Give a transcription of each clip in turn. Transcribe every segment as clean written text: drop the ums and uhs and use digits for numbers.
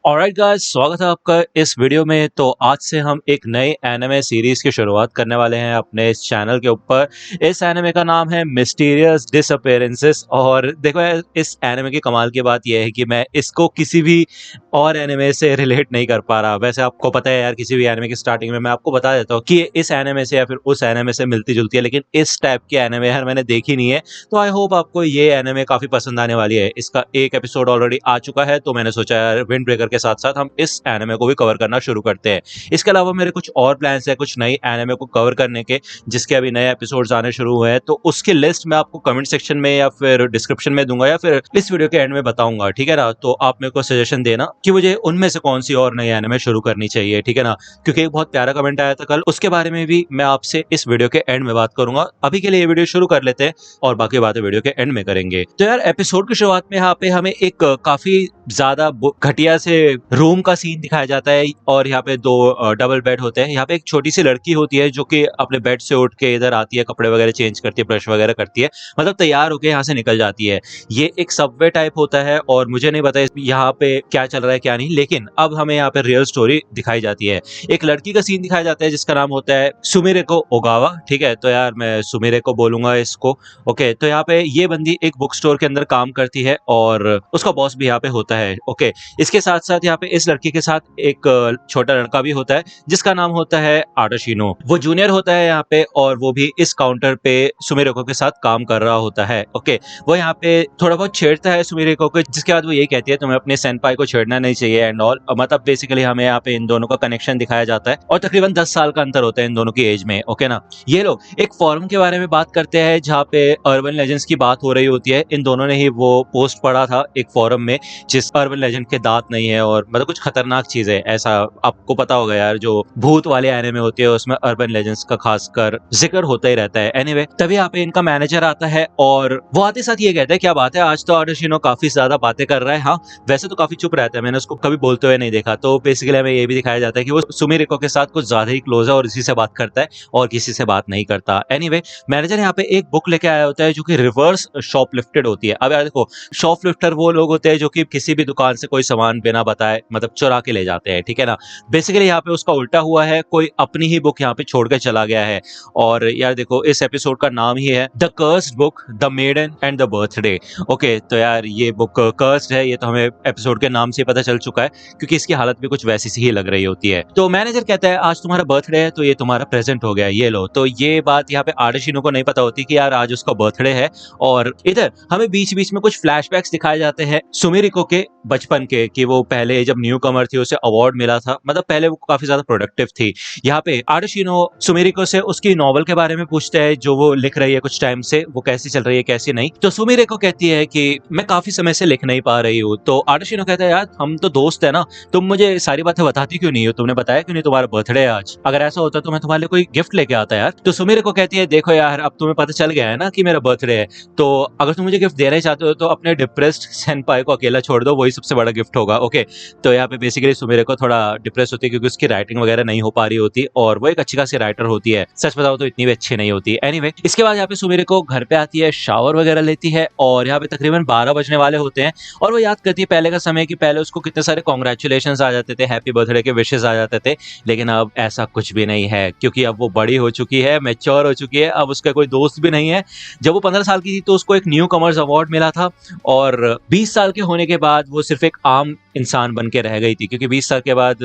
Alright guys, स्वागत है आपका इस वीडियो में। तो आज से हम एक नए एनिमे सीरीज की शुरुआत करने वाले हैं अपने इस चैनल के ऊपर। इस एनिमे का नाम है मिस्टीरियस डिसअपीयरेंसेस। और देखो यार, इस एनिमे की कमाल की बात यह है कि मैं इसको किसी भी और एनिमे से रिलेट नहीं कर पा रहा। वैसे आपको पता है यार, किसी भी एनिमे की स्टार्टिंग में मैं आपको बता देता हूँ कि ये इस एनिमे से या फिर उस एनिमे से मिलती जुलती है, लेकिन इस टाइप की एनिमे यार मैंने देखी नहीं है। तो आई होप आपको ये एनिमे काफी पसंद आने वाली है। इसका एक एपिसोड ऑलरेडी आ चुका है, तो मैंने सोचा यार विंड ब्रेकर के साथ साथ हम इस एनिमे को भी कवर करना शुरू करते हैं। इसके अलावा मेरे कुछ और प्लान्स है कुछ नई एनिमे को कवर करने के, जिसके अभी नए एपिसोड्स आने शुरू हुए हैं। तो उसकी लिस्ट मैं आपको कमेंट सेक्शन में या फिर डिस्क्रिप्शन में दूंगा या फिर इस वीडियो के एंड में बताऊंगा, ठीक है ना। तो आप मेरे को सजेशन देना कि मुझे उनमें से कौन सी और नई एनिमे शुरू करनी चाहिए, ठीक है ना। क्योंकि एक बहुत प्यारा कमेंट आया था कल, उसके बारे में भी मैं आपसे इस वीडियो के एंड में बात करूंगा। अभी के लिए ये वीडियो शुरू कर लेते हैं और बाकी बातें वीडियो के एंड में करेंगे। तो यार, एपिसोड की शुरुआत में यहाँ पे हमें एक काफी ज्यादा घटिया से रूम का सीन दिखाया जाता है और यहाँ पे दो डबल बेड होते हैं। यहाँ पे एक छोटी सी लड़की होती है जो कि अपने बेड से उठ के इधर आती है, कपड़े वगैरह चेंज करती है, ब्रश वगैरह करती है, मतलब तैयार होके यहाँ से निकल जाती है। ये एक सबवे टाइप होता है और मुझे नहीं पता यहाँ पे क्या चल रहा है क्या नहीं, लेकिन अब हमें यहाँ पे रियल स्टोरी दिखाई जाती है। एक लड़की का सीन दिखाया जाता है जिसका नाम होता है सुमिरेको ओगावा, ठीक है। तो यार मैं सुमिरेको बोलूंगा इसको, ओके। तो यहाँ पे ये बंदी एक बुक स्टोर के अंदर काम करती है और उसका बॉस भी यहाँ पे होता है, ओके। इसके साथ साथ यहाँ पे इस लड़की के साथ एक छोटा लड़का भी होता है जिसका नाम होता है आडोशिनो। वो जूनियर होता है यहाँ पे और वो भी इस काउंटर पे सुमिरेको के साथ काम कर रहा होता है, ओके। वो यहाँ पे थोड़ा बहुत छेड़ता है सुमिरेको को, जिसके बाद वो यही कहती है तुम्हें अपने सेनपाई को छेड़ना नहीं चाहिए एंड ऑल। मतलब बेसिकली हमें यहाँ पे इन दोनों का कनेक्शन दिखाया जाता है और तकरीबन 10 साल का अंतर होता है इन दोनों की एज में, ओके ना। ये लोग एक फोरम के बारे में बात करते हैं जहाँ पे अर्बन लेजेंड्स की बात हो रही होती है। इन दोनों ने ही वो पोस्ट पढ़ा था एक फोरम में, जिस अर्बन लेजेंड के दांत नहीं है और मतलब कुछ खतरनाक चीज है ऐसा। आपको पता होगा यार, जो भूत वाले एनिमे होते हैं उसमें अर्बन लेजेंड्स का खासकर जिक्र होता ही रहता है। एनीवे, तभी यहाँ पे इनका मैनेजर आता है और वो आते साथ ये कहता है क्या बात है, आज तो आडोशिनो काफी ज्यादा बातें कर रहा है। हाँ, वैसे तो काफी चुप रहता है, मैंने उसको कभी बोलते हुए नहीं देखा। तो बेसिकली हमें ये भी दिखाया जाता है कि वो सुमिरेको के साथ कुछ ज्यादा ही क्लोज है और इसी से बात करता है और किसी से बात नहीं करता। एनीवे, मैनेजर यहाँ पे एक बुक लेके आया होता है जो कि रिवर्स शॉपलिफ्टेड होती है। अब यार देखो, शॉपलिफ्टर वो लोग होते हैं जो कि किसी भी दुकान से कोई सामान बिना बताए मतलब चुरा के ले जाते हैं, ठीक है ना। बेसिकली यहाँ पे उसका उल्टा हुआ है, कोई अपनी ही बुक यहाँ पे छोड़ के चला गया है। और यार देखो, इस एपिसोड का नाम ही है the cursed book, the maiden and the birthday, okay. तो यार ये बुक कर्स्ड है, ये तो हमें एपिसोड के नाम से पता चल चुका है क्योंकि इसकी हालत भी कुछ वैसी सी ही लग रही होती है। तो मैनेजर कहता है आज तुम्हारा बर्थडे है तो ये तुम्हारा प्रेजेंट हो गया, ये लो। तो ये बात यहाँ पे आडोशिनो को नहीं पता होती कि यार आज उसका बर्थडे है। और इधर हमें बीच बीच में कुछ फ्लैशबैक्स दिखाए जाते हैं सुमिरेको के बचपन के, कि वो पहले जब न्यू कमर थी उसे अवार्ड मिला था, मतलब पहले वो काफी ज्यादा प्रोडक्टिव थी। यहाँ पे आडोशिनो सुमिरेको से उसकी नॉवल के बारे में पूछता है जो वो लिख रही है कुछ टाइम से, वो कैसी चल रही है कैसी नहीं। तो सुमिरेको कहती है कि मैं काफी समय से लिख नहीं पा रही हूँ। तो आडोशिनो कहता है यार हम तो दोस्त है ना, तुम मुझे सारी बातें बताती क्यों नहीं हो, तुमने बताया क्यों नहीं तुम्हारा बर्थडे है आज, अगर ऐसा होता तो मैं तुम्हारे लिए कोई गिफ्ट लेके आता यार। तो सुमिरेको कहती है देखो यार, अब तुम्हें पता चल गया है ना कि मेरा बर्थडे है, तो अगर तुम मुझे गिफ्ट देना ही चाहते हो तो अपने डिप्रेस्ड सेनपाई को अकेला छोड़ दो, वही सबसे बड़ा गिफ्ट होगा, ओके। तो यहाँ पे बेसिकली सुमिरेको थोड़ा डिप्रेस होती है क्योंकि उसकी राइटिंग वगैरह नहीं हो पा रही होती और वो एक अच्छी खासी राइटर होती है, सच बताओ तो इतनी भी अच्छी नहीं होती। एनीवे, इसके बाद यहाँ पे सुमिरेको घर पे आती है, शावर वगैरह लेती है और यहाँ पे तकरीबन 12 बजने वाले होते हैं और वो याद करती है पहले का समय कि पहले उसको कितने सारे कॉन्ग्रेचुलेशंस आ जाते थे, हैप्पी बर्थडे के विशेस आ जाते थे। लेकिन अब ऐसा कुछ भी नहीं है क्योंकि अब वो बड़ी हो चुकी है, मैच्योर हो चुकी है, अब उसका कोई दोस्त भी नहीं है। जब वो 15 साल की थी तो उसको एक न्यू कमर्स अवार्ड मिला था और 20 साल के होने के बाद वो सिर्फ एक आम इंसान बन के रह गई थी, क्योंकि 20 साल के बाद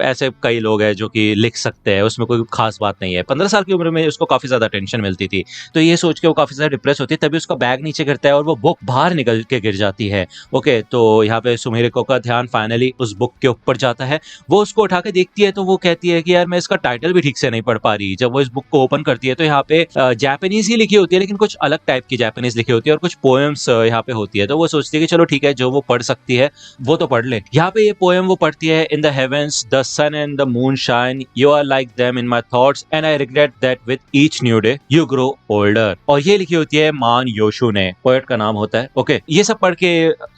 ऐसे कई लोग हैं जो कि लिख सकते हैं, उसमें कोई खास बात नहीं है। 15 साल की उम्र में उसको काफी ज्यादा टेंशन मिलती थी, तो ये सोच के वो काफी ज्यादा डिप्रेस होती है। तभी उसका बैग नीचे गिरता है और वो बुक बाहर निकल के गिर जाती है, ओके। तो यहाँ पे सुमिरेको का ध्यान फाइनली उस बुक के ऊपर जाता है। वो उसको उठा के देखती है तो वो कहती है कि यार मैं इसका टाइटल भी ठीक से नहीं पढ़ पा रही। जब वो इस बुक को ओपन करती है तो यहाँ पे जापानीज ही लिखी होती है, लेकिन कुछ अलग टाइप की जापानीज लिखी होती है और कुछ पोएम्स यहाँ पे होती है। तो वो सोचती है कि चलो ठीक है, जो वो पढ़ सकती है वो तो पढ़ ले। यहाँ पे ये पोएम वो पढ़ती है, in the heavens the sun and the moon shine, you are like them in my thoughts and I regret that with each new day you grow older. और ये लिखी होती है मान योशु ने, पोएट का नाम होता है, ओके। ये सब पढ़ के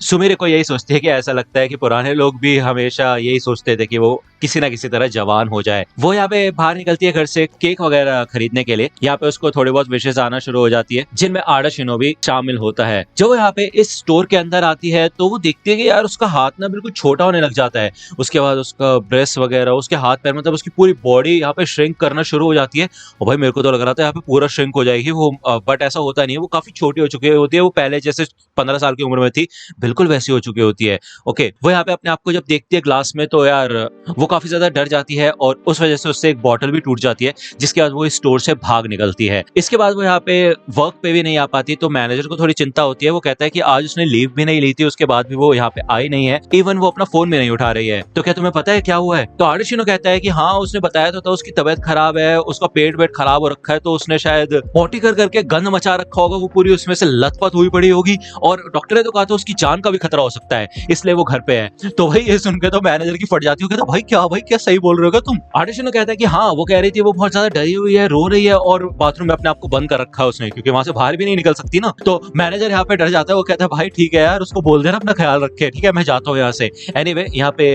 सुमिरेको यही सोचती है कि ऐसा लगता है कि पुराने लोग भी हमेशा यही सोचते थे कि वो किसी ना किसी तरह जवान हो जाए। वो यहाँ पे बाहर निकलती है घर से केक वगैरह खरीदने के लिए। यहाँ पे उसको थोड़ी बहुत विशेष आना शुरू हो जाती है जिनमें आडोशिनो भी शामिल होता है। जब वो यहाँ पे इस स्टोर के अंदर आती है तो वो देखती है कि यार उसका हाथ ना बिल्कुल छोटा होने लग जाता है। उसके बाद उसका ब्रेस्ट वगैरह, उसके हाथ पैर, मतलब उसकी पूरी बॉडी यहाँ पे श्रिंक करना शुरू हो जाती है। और भाई मेरे को तो लग रहा था यहाँ पे पूरा श्रिंक हो जाएगी वो, बट ऐसा होता नहीं है। वो काफी छोटी हो चुकी होती है, वो पहले जैसे 15 साल की उम्र में थी बिल्कुल वैसी हो चुकी होती है। ओके, वो यहाँ पे अपने आप को जब देखती है ग्लास में तो यार वो काफी ज्यादा डर जाती है और उस वजह से उससे एक बॉटल भी टूट जाती है, जिसके बाद वो इस स्टोर से भाग निकलती है। इसके बाद वो यहाँ पे वर्क पे भी नहीं आ पाती, तो मैनेजर को थोड़ी चिंता होती है। वो कहता है कि आज उसने लीव भी नहीं ली थी, उसके बाद भी वो यहाँ पे आई नहीं है, इवन वो अपना फोन भी नहीं उठा रही है। तो क्या तुम्हें पता है क्या हुआ है? तो आर्शिनो कहता है कि हाँ, उसने बताया तो था उसकी तबीयत खराब है, उसका पेट वेट खराब हो रखा है, तो उसने शायद पॉटी कर करके गंद मचा रखा होगा, वो पूरी उसमें से लथपथ हुई पड़ी होगी और डॉक्टर ने तो कहा था उसकी जान का भी खतरा हो सकता है, इसलिए वो घर पे है। तो भाई ये सुन के तो मैनेजर की फट जाती है, कहता भाई क्या सही बोल रहे हो क्या तुम? आर्शिनो कहता है कि हाँ, वो कह रही थी वो बहुत ज्यादा डरी हुई है, रो रही है और बाथरूम में अपने आप को बंद कर रखा है उसने, क्योंकि वहां से बाहर भी नहीं निकल सकती ना। तो मैनेजर यहाँ पे डर जाता है, वो कहता है भाई ठीक है यार, उसको बोल देना अपना ख्याल रखे, ठीक है मैं जाता हूँ यहाँ से। एनीवे यहाँ पे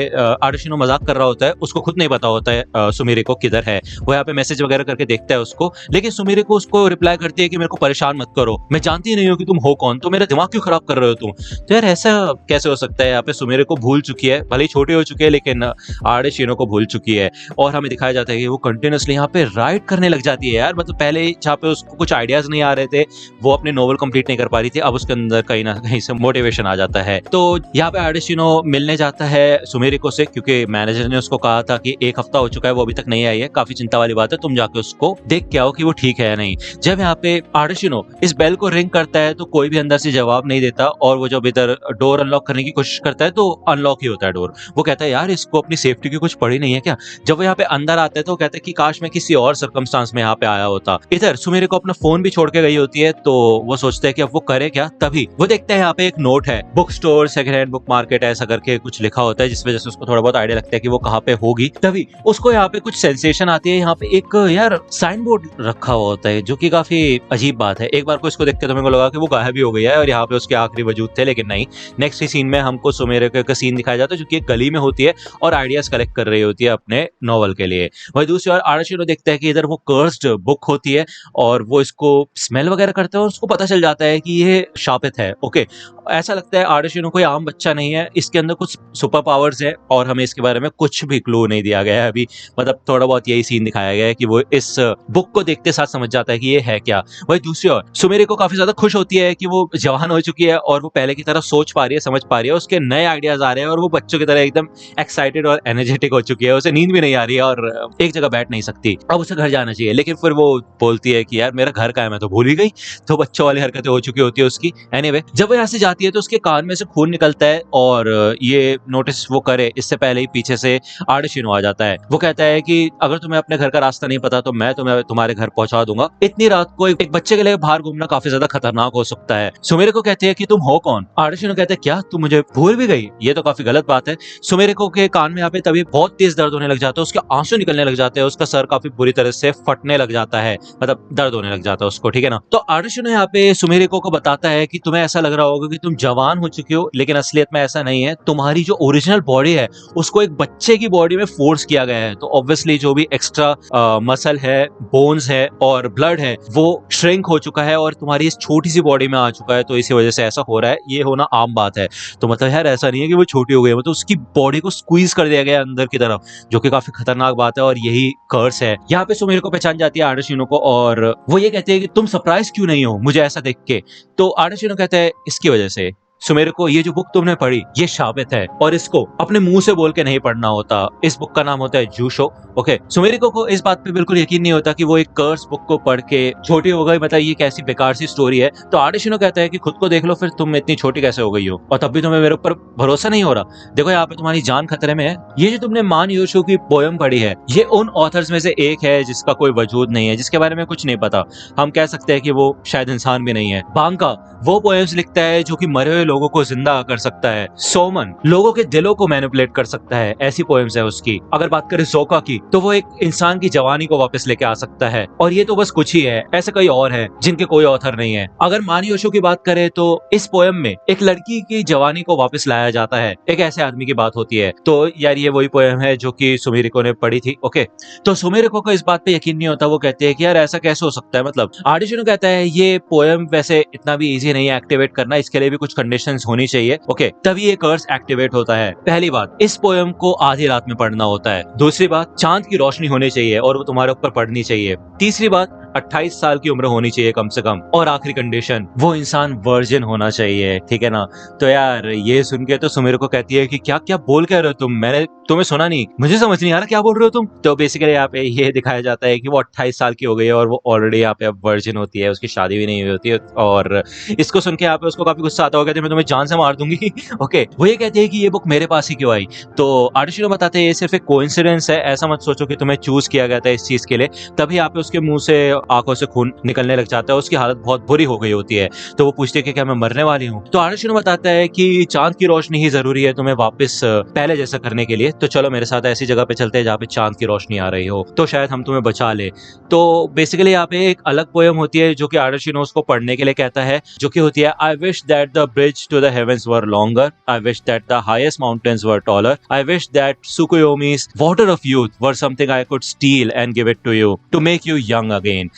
आर्शिनो मजाक कर रहा होता है, उसको खुद नहीं पता होता है सुमिरिको किधर है। वो यहाँ पे मैसेज वगैरह करके देखता है उसको, लेकिन सुमिरिको उसको रिप्लाई करती है कि मेरे को परेशान मत करो, मैं जानती नहीं हूँ कि तुम हो कौन, तो मेरा दिमाग क्यों खराब कर रहे हो तुम। तो यार ऐसा कैसे हो सकता है? यहाँ पे सुमिरिको भूल चुकी है, भले ही छोटी हो चुकी है लेकिन आर्शिनो को भूल चुकी है। और हमें दिखाया जाता है कि वो कंटिन्यूअसली यहाँ पे राइट करने लग जाती है यार। मतलब पहले जहाँ पे उसको कुछ आइडियाज नहीं आ रहे थे, वो अपने नोवेल कंप्लीट नहीं कर पा रही थी, अब उसके अंदर कहीं ना कहीं से मोटिवेशन आ जाता है। तो यहाँ पे आर्शिनो मिलने जाता है सुमिरिको से, क्योंकि मैनेजर ने उसको कहा था कि 1 हफ्ता हो चुका है, वो अभी तक नहीं आई है, काफी चिंता वाली बात है, तुम जाके उसको देख के आओ कि वो ठीक है या नहीं। जब यहाँ पे आर्शिनो इस बेल को रिंग करता है तो कोई भी अंदर से जवाब नहीं देता, और वो जब इधर डोर अनलॉक करने की कोशिश करता है तो अनलॉक ही होता है डोर। वो कहता है यार इसको अपनी सेफ्टी की कुछ पड़ी नहीं है क्या? जब वो यहाँ पे अंदर आता है तो कहता है कि काश मैं किसी और सर्कमस्टांस में यहाँ पे आया होता। इधर सुमिरिको अपना फोन भी छोड़ के गई होती है, तो वो सोचते हैं कि अब वो करे क्या। तभी वो देखते हैं यहाँ पे एक नोट है, book store second hand book market ऐसा करके कुछ लिखा होता है, जिस वजह से उसको थोड़ा बहुत आइडिया लगता है कि वो कहाँ पे होगी। तभी उसको यहाँ पे कुछ सेंसेशन आती है, यहाँ पे एक यार साइन बोर्ड रखा हुआ होता है, जो कि काफी अजीब बात है। एक बार को इसको देख के तो मेरे को लगा कि वो गायब भी हो गई है और यहाँ पे उसके आखिरी वजूद थे, लेकिन नहीं। नेक्स्ट सीन में हमको सुमिरिको का सीन दिखाया जाता है, जो कि एक गली में होती है और आइडियाज कलेक्ट कर रही होती है अपने नॉवल के लिए। वही दूसरी ओर आर्शिनो देखता है कि इधर वो कर्स्ड बुक होती है और वो इसको स्मेल वगैरह करता है और उसको पता चल जाता है कि ये शापित है। ओके, ऐसा लगता है आर्शिनो कोई आम बच्चा नहीं है, इसके अंदर कुछ सुपर पावर्स है और हमें इसके बारे में कुछ भी क्लू नहीं दिया गया है अभी। मतलब थोड़ा बहुत यही सीन दिखाया गया है कि वो इस बुक को देखते साथ समझ जाता है कि ये है क्या। वही दूसरी ओर सुमिरिको काफी ज्यादा खुश होती है कि वो जवान हो चुकी है और वो पहले की तरह सोच पा रही है, समझ पा रही है, उसके नए आइडियाज आ रहे हैं और वो बच्चों की तरह एकदम एक्साइटेड और एनर्जेटिक हो चुकी है। उसे नींद भी नहीं आ रही है और एक जगह बैठ नहीं सकती, अब उसे घर जाना चाहिए। लेकिन फिर वो बोलती है कि यार मेरा घर का है, मैं तो भूल ही गई। तो बच्चों वाली हरकतें हो चुकी होती है उसकी। एनीवे जब वो यहाँ से जाती है तो उसके कान में से खून निकलता है और ये नोटिस वो करे इससे पहले ही पीछे से आर्शिनो आ जाता है। वो कहता है कि अगर तुम्हें अपने घर का रास्ता नहीं पता तो मैं तुम्हें तुम्हारे घर पहुंचा दूंगा। इतनी रात को एक बच्चे के लिए बाहर घूमना काफी ज्यादा खतरनाक हो सकता है। सुमिरिको कहती है कि तुम हो कौन? आर्शिनो कहता है क्या तुम मुझे भूल भी गई? ये तो काफी गलत बात है। सुमिरिको के कान में यहाँ पे तभी बहुत तेज दर्द होने लग जाता है, उसके आंसू निकलने लग जाते हैं, उसका सर काफी बुरी तरह से फटने लग जाता है, मतलब दर्द होने लग जाता है उसको, ठीक है ना। तो आर्शिनो यहाँ पे सुमिरिको को बताता है कि तुम्हें ऐसा लग रहा होगा कि तुम जवान हो चुकी हो, लेकिन असलियत में ऐसा नहीं है। तुम्हारी जो ओरिजिनल बॉडी है उसको एक बच्चे की बॉडी में फोर्स किया गया है, तो ऑब्वियसली जो भी एक्स्ट्रा मसल है, बोन्स है और ब्लड है वो श्रिंक हो चुका है और तुम्हारी इस छोटी सी बॉडी में आ चुका है, तो इसी वजह से ऐसा हो रहा है। ये होना आम बात है। तो मतलब यार ऐसा नहीं है कि वो छोटी हो गई, मतलब उसकी बॉडी को स्क्वीज कर दिया गया अंदर की तरफ, जो कि काफी खतरनाक बात है और यही कर्स है। यहाँ पे सुमिरिको पहचान जाती है आर्शिनो को और वो ये कहते हैं कि तुम सरप्राइज क्यों नहीं हो मुझे ऐसा देख के? तो आर्शिनो कहता है इसकी वजह से सुमिरिको, ये जो बुक तुमने पढ़ी ये शापित है और इसको अपने मुंह से बोल के नहीं पढ़ना होता। इस बुक का नाम होता है जूशो। ओके, सुमिरिको को इस बात पे बिल्कुल यकीन नहीं होता कि वो एक कर्स बुक को पढ़ के छोटी हो गई, मतलब ये कैसी बेकार सी स्टोरी है। तो आर्शिनो कहता है कि खुद को देख लो, फिर तुम इतनी छोटी कैसे हो गई हो और तब भी तुम्हें मेरे ऊपर भरोसा नहीं हो रहा। देखो यहाँ पे तुम्हारी जान खतरे में है। ये जो तुमने मान योशो की पोयम पढ़ी है ये उन ऑथर्स में से एक है जिसका कोई वजूद नहीं है, जिसके बारे में कुछ नहीं पता। हम कह सकते हैं कि वो शायद इंसान भी नहीं है। बांका वो पोएम्स लिखता है जो कि मरे हुए लोगों को जिंदा कर सकता है। सोमन लोगों के दिलों को मैनिपुलेट कर सकता है, ऐसी पोएम्स है उसकी। अगर बात करें जोका की तो वो एक इंसान की जवानी को वापस लेके आ सकता है और ये तो बस कुछ ही है, ऐसे कई और है जिनके कोई ऑथर नहीं है। अगर मान योशो की बात करें तो इस पोएम में एक लड़की की जवानी को वापस लाया जाता है, एक ऐसे आदमी की बात होती है। तो यार ये वही पोएम है जो कि सुमिरिको ने पढ़ी थी। ओके, तो सुमिरिको को इस बात पे यकीन नहीं होता। वो कहते हैं कि यार ऐसा कैसे हो सकता है, मतलब आर्शिनो कहता है ये पोएम वैसे इतना भी इजी नहीं है एक्टिवेट करना, इसके लिए भी कुछ कंडीशन कंडीशंस होनी चाहिए, ओके, तभी ये कर्स एक्टिवेट होता है। पहली बात, इस पोएम को आधी रात में पढ़ना होता है। दूसरी बात, चांद की रोशनी होनी चाहिए और वो तुम्हारे ऊपर पड़नी चाहिए। तीसरी बात, 28 साल की उम्र होनी चाहिए कम से कम। और आखिरी कंडीशन, वो इंसान वर्जिन होना चाहिए, ठीक है ना। तो यार ये सुन के तो सुमेर को कहती है कि क्या क्या बोल कह रहे हो तुम, मैंने तुम्हें सुना नहीं, मुझे समझ नहीं आ रहा क्या बोल रहे हो तुम। तो बेसिकली यहाँ पे ये दिखाया जाता है कि वो 28 साल की हो गई है और वो ऑलरेडी यहाँ पे वर्जिन होती है, उसकी शादी भी नहीं हुई होती है। और इसको सुन के यहाँ पे उसको काफी गुस्सा आता होगा कि मैं तुम्हें जान से मार दूंगी। ओके, वो ये कहती है कि ये बुक मेरे पास ही क्यों आई। तो आर्टिशिनो बताते हैं ये सिर्फ एक कोइंसिडेंस है, ऐसा मत सोचो कि तुम्हें चूज किया गया था इस चीज के लिए। तभी यहाँ पे उसके मुंह से आंखों से खून निकलने लग जाता है, उसकी हालत बहुत बुरी हो गई होती है। तो वो पूछती है कि क्या मैं मरने वाली हूँ। तो आर्टिशिनो बताता है कि चांद की रोशनी ही जरूरी है तुम्हें वापस पहले जैसा करने के लिए, तो चलो मेरे साथ ऐसी जगह पे चलते हैं जहाँ पे चांद की रोशनी आ रही हो, तो शायद हम तुम्हें बचा ले। तो बेसिकली यहाँ पे एक अलग पोएम होती है जो कि आर्टिशिनो उसको पढ़ने के लिए कहता है, जो कि होती है, I wish that the bridge to the heavens were longer, I wish that the highest mountains were taller, I wish that सुकुयोमी's water of youth were something I could steal and give it to you to make you young again।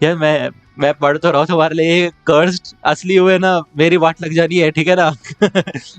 यार मैं पढ़ तो रहा हूँ तुम्हारे लिए, cursed असली हुए ना मेरी वाट लग जानी है, ठीक है ना।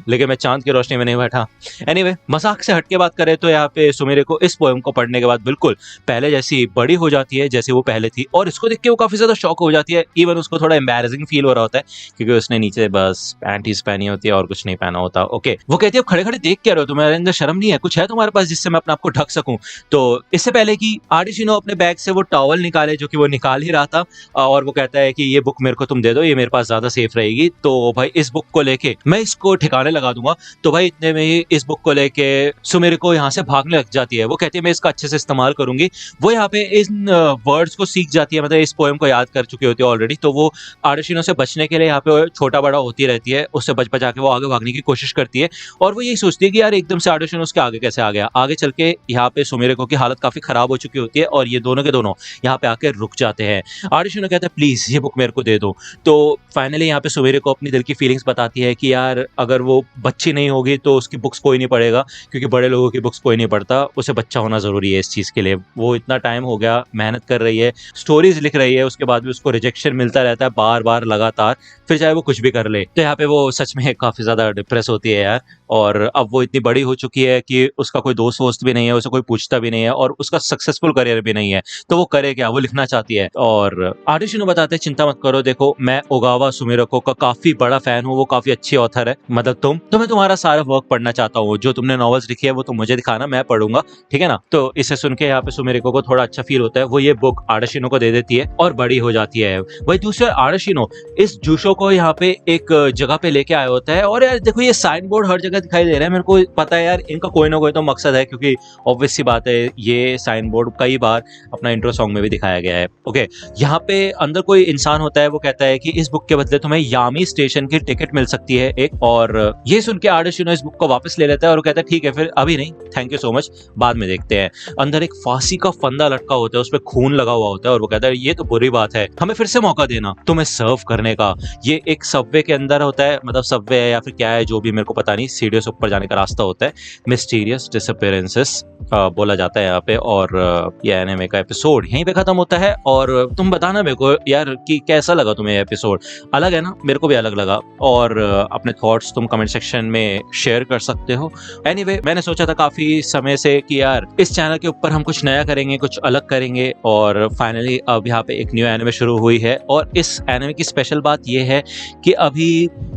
लेकिन मैं चांद की रोशनी में नहीं बैठा। एनीवे, मजाक से हटके बात करें तो यहाँ पे सुमेरे को इस पोएम को पढ़ने के बाद बिल्कुल पहले जैसी बड़ी हो जाती है जैसे वो पहले थी, और इसको देख के वो काफी ज्यादा शॉक हो जाती है। इवन उसको थोड़ा एम्बैरेसिंग फील हो रहा होता है क्योंकि उसने नीचे बस पैंटीज पहनी होती है और कुछ नहीं पहना होता। ओके, वो कहती है खड़े खड़े देख क्या रहे हो, तुम्हारे अंदर शर्म नहीं है, कुछ है तुम्हारे पास जिससे मैं अपने आप को ढक सकूं। तो इससे पहले कि आर्टिशिनो अपने बैग से वो टॉवल निकाले जो कि वो निकाल ही रहा था, और वो कहता है कि ये बुक मेरे को तुम दे दो, ये मेरे पास ज्यादा सेफ रहेगी। तो भाई इस बुक को लेके मैं इसको ठिकाने लगा दूंगा। तो भाई इतने में ही इस बुक को लेके सुमेर को यहाँ से भागने लग जाती है। वो कहती है मैं इसका अच्छे से इस्तेमाल करूंगी। वो यहाँ पे इन वर्ड्स को सीख जाती है, मतलब इस पोएम को याद कर चुकी होती है ऑलरेडी। तो वो आर्टिशिनो से बचने के लिए यहाँ पे छोटा बड़ा होती रहती है, उससे बच बचा के वो आगे भागने की कोशिश करती है। और वो यही सोचती है कि यार एकदम से आर्टिशिनो उसके आगे कैसे आ गया। आगे चल के यहाँ पे सुमेर को की हालत काफी खराब हो चुकी होती है और ये दोनों के दोनों यहाँ पे आके रुक जाते हैं। आर्टिशिनो कहता है प्लीज ये बुक मेरे को दे दो। तो फाइनली यहाँ पे सुमेर को अपनी दिल की फीलिंग्स बताती है कि यार अगर वो बच्ची नहीं होगी तो उसकी बुक्स कोई नहीं पढ़ेगा, क्योंकि बड़े लोगों की बुक्स कोई नहीं पढ़ता, उसे बच्चा होना जरूरी है इस चीज के लिए। वो इतना टाइम हो गया मेहनत कर रही है, स्टोरीज लिख रही है, उसके बाद भी उसको रिजेक्शन मिलता रहता है बार बार लगातार, फिर चाहे वो कुछ भी कर ले। तो यहाँ पे वो सच में काफी ज्यादा डिप्रेस होती है यार। और अब वो इतनी बड़ी हो चुकी है कि उसका कोई दोस्त वोस्त भी नहीं है, उसे कोई पूछता भी नहीं है, और उसका सक्सेसफुल करियर भी नहीं है। तो वो करे क्या, वो लिखना चाहती है। और आर्टिशिनो बताते हैं चिंता मत करो, देखो मैं ओगावा सुमेरोको का काफी बड़ा फैन हूँ, वो काफी अच्छी ऑथर है, मतलब तो मैं तुम्हारा सारा वर्क पढ़ना चाहता हूँ, जो तुमने नॉवेल्स लिखी है वो तुम मुझे दिखाना, मैं पढ़ूंगा, ठीक है ना। तो इसे सुन के यहाँ पे सुमेरोको को थोड़ा अच्छा फील होता है। वो ये बुक आर्टिशिनो को दे देती है और बड़ी हो जाती है। वही दूसरा आर्टिशिनो इस जूशो को यहाँ पे एक जगह पे लेके आया होता है। और यार देखो ये साइन बोर्ड हर जगह दिखाई दे रहा है, मेरे को पता है यार इनका कोई ना कोई तो मकसद है, क्योंकि ऑब्वियस सी बात है ये साइन बोर्ड कई बार अपना इंट्रो सॉन्ग में भी दिखाया गया है। ओके, यहाँ पे अंदर कोई इंसान होता है, वो कहता है कि इस बुक के बदले तुम्हें यामी स्टेशन की टिकट मिल सकती है एक। और ये सुन के आर्टिशिनो इस बुक को वापस ले लेता है और कहता है ठीक है फिर अभी नहीं, थैंक यू सो मच, बाद में देखते हैं। अंदर एक फांसी का फंदा लटका होता है, उसपे खून लगा हुआ होता है, और वो कहता है ये तो बुरी बात है, हमें फिर से मौका देना तुम्हें सर्व करने का। ये एक सबवे के अंदर होता है, मतलब सबवे है या फिर क्या है जो भी मेरे को पता नहीं, सीढ़ियों से ऊपर जाने का रास्ता होता है। मिस्टीरियस डिसअपीयरेंसेस बोला जाता है यहाँ पे। और ये एनिमे का एपिसोड यहीं पे खत्म होता है। और तुम बताना मेरे को यार कि कैसा लगा तुम्हें ये एपिसोड, अलग है ना, मेरे को भी अलग लगा। और अपने थॉट्स तुम कमेंट सेक्शन में शेयर कर सकते हो। एनीवे, मैंने सोचा था काफी समय से कि यार इस चैनल के ऊपर हम कुछ नया करेंगे, कुछ अलग करेंगे, और फाइनली अब यहाँ पे एक न्यू एनिमे शुरू हुई है। और इस एनिमे की स्पेशल बात ये है कि अभी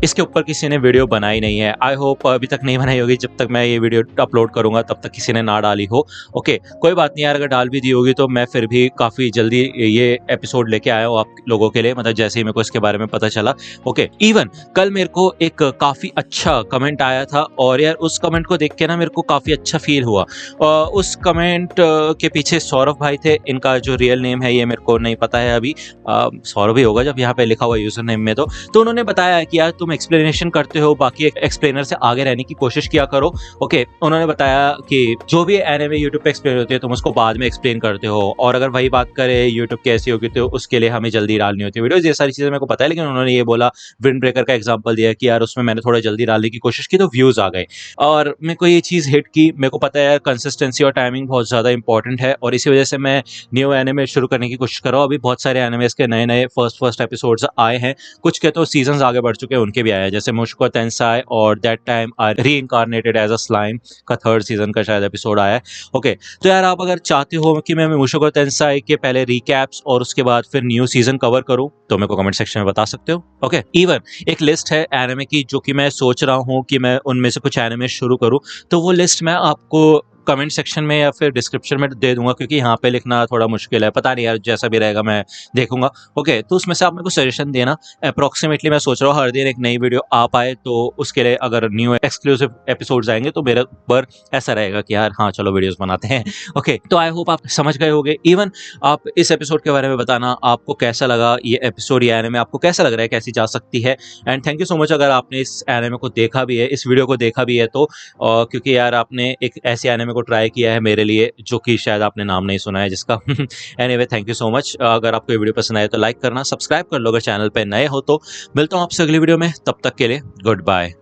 इसके ऊपर किसी ने वीडियो बनाई नहीं है। आई होप अभी तक नहीं बनाई होगी, जब तक मैं ये वीडियो अपलोड करूंगा तब तक किसी ने ना डाली हो। ओके, कोई बात नहीं यार, अगर डाल भी दी होगी तो मैं फिर भी काफी जल्दी ये एपिसोड लेके आया हूँ आप लोगों के लिए, मतलब जैसे ही मेरे को इसके बारे में पता चला। ओके, इवन कल मेरे को एक काफी अच्छा कमेंट आया था, और यार उस कमेंट को देख के ना मेरे को काफी अच्छा फील हुआ। उस कमेंट के पीछे सौरभ भाई थे, इनका जो रियल नेम है ये मेरे को नहीं पता है अभी, सौरभ ही होगा जब यहाँ पे लिखा हुआ यूजर नेम में। तो उन्होंने बताया कि यार तुम एक्सप्लेनेशन करते हो, बाकी एक्सप्लेनर से आगे रहने की कोशिश किया करो। ओके, उन्होंने बताया कि जो भी एनिमे यूट्यूब पे एक्सप्लेन होती है तुम उसको बाद में एक्सप्लेन करते हो, और अगर वही बात करें यूट्यूब कैसी होगी तो उसके लिए हमें जल्दी डालनी होती है वीडियोस, ये सारी चीज़ें मेरे को पता है। लेकिन उन्होंने ये बोला, विंड ब्रेकर का एग्जांपल दिया कि यार उसमें मैंने थोड़ा जल्दी डालने की कोशिश की तो व्यूज़ आ गए, और मेरे को ये चीज़ हिट की। मेरे को पता है यार कंसिस्टेंसी और टाइमिंग बहुत ज़्यादा इंपॉर्टेंट है, और इसी वजह से मैं न्यू एनिमे शुरू करने की कोशिश कर रहा हूँ। अभी बहुत सारे एनिमेस के नए-नए फर्स्ट एपिसोड्स आए हैं, कुछ के तो सीजन्स आगे बढ़ चुके हैं, उनके भी आए हैं, जैसे मुश्को टेंसाई और that time I reincarnated as a slime का 3rd सीजन का शायद एपिसोड आया है। ओके, तो यार आप अगर चाहते हो कि मैं मुश्को टेंसाई के पहले रिकैप्स और उसके बाद फिर न्यू सीजन कवर करूं, तो मेरे को कमेंट सेक्शन में बता सकते हो। ओके, इवन एक लिस्ट है एनिमे की जो कि मैं सोच रहा हूं कि मैं उनमें से कुछ एनिमे शुरू करूं, तो वो लिस्ट मैं आपको कमेंट सेक्शन में या फिर डिस्क्रिप्शन में दे दूंगा, क्योंकि यहाँ पे लिखना थोड़ा मुश्किल है। पता नहीं यार, जैसा भी रहेगा मैं देखूंगा। ओके, तो उसमें से आप मेरे को सजेशन देना। अप्रोक्सीमेटली मैं सोच रहा हूँ हर दिन एक नई वीडियो आ पाए, तो उसके लिए अगर न्यू एक्सक्लूसिव एपिसोड्स आएंगे तो मेरे ऊपर ऐसा रहेगा कि यार हाँ चलो वीडियोस बनाते हैं। ओके, तो आई होप आप समझ गए होंगे। इवन आप इस एपिसोड के बारे में बताना, आपको कैसा लगा ये एपिसोड, या एनिमे आपको कैसा लग रहा है, कैसी जा सकती है। And thank you so much अगर आपने इस एनिमे को देखा भी है, इस वीडियो को देखा भी है, तो क्योंकि यार आपने एक ऐसे एनिमे को ट्राई किया है मेरे लिए जो कि शायद आपने नाम नहीं सुना है जिसका। Anyway, thank you so much. अगर आपको ये वीडियो पसंद आए तो लाइक करना, सब्सक्राइब कर लो अगर चैनल पे नए हो तो। मिलता हूँ आपसे अगली वीडियो में, तब तक के लिए गुड बाय।